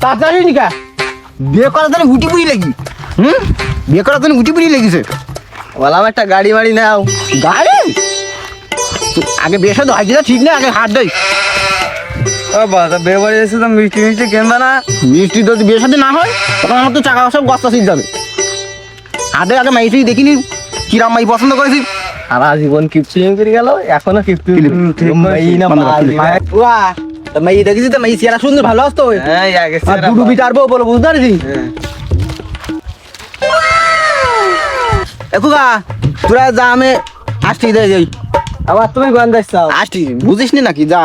তাড়াতাড়ি নিকা বিয়ে করার জন্য গুটি পুড়ি লাগি বিয়ে করার জন্য গুটি পুড়ি লেগেছে বললাম একটা গাড়ি মাড়ি নাও। গাড়ি আগে বিয়ে সাথে হয় ঠিক না আগে হাত দেয় বিয়ে বাড়ি এসে তো মিষ্টি মিষ্টি কিনবে না? মিষ্টি যদি বিয়ের সাথে না হয় তখন আমার তো চাকা সব গস্তা শিখ যাবে হাতে আগে মাইছি দেখিনি কিরাম মাই পছন্দ করেছি সারা জীবন কিপচিং করে গেল, এখনো কিপচিং মাই দেখেছি তো মাই সিয়ারা সুন্দর ভালো আসতো দুটো বিচারবো বলো বুঝতে পারছি একুকা তোরা যা আমি আসছি যাই আবার তুমি গন্ধ আসছো আসছি বুঝিস নি নাকি যা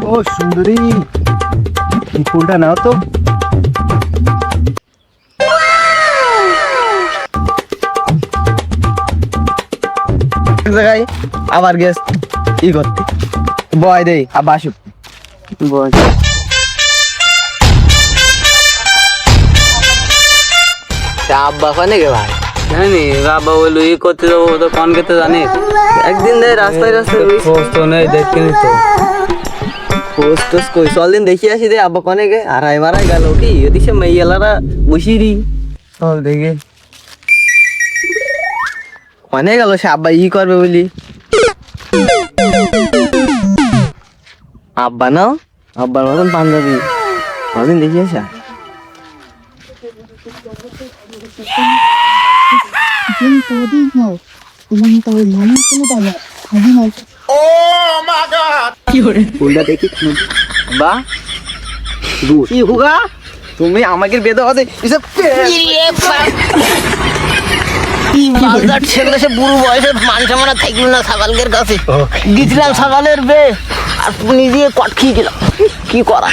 ও সুন্দরী ফুলটা নাও তো জায়গায় আবার গেস ই করতে বয় দেই আবার আসুক বয় আব্বা কানে গে ভাই জানি বাবা বললো ই করতে যাবো তো কোন খেতে জানি একদিন দেয় রাস্তায় রাস্তায় পোস্ট নেই দেখতে নি তো পোস্ট কই চল দিন দেখি আসি দে আব্বা কোনে গে আড়াই মারাই গেল কি এদিকে মেয়েলারা বসিরি চল দেখে কোনে গেল সে আব্বা ই করবে বলি আব্বা নাও আব্বার মতন পাঞ্জাবি কদিন দেখি আসা ফুলটা দেখি বা কি হুগা তুমি আমাকে বেদে আছে এসব ছেলে সে বুড়ো বয়সে মানুষ আমরা থাকলো না ছাগলের কাছে গেছিলাম ছাগলের বে আর নিজে কট খেয়ে গেলাম কি করা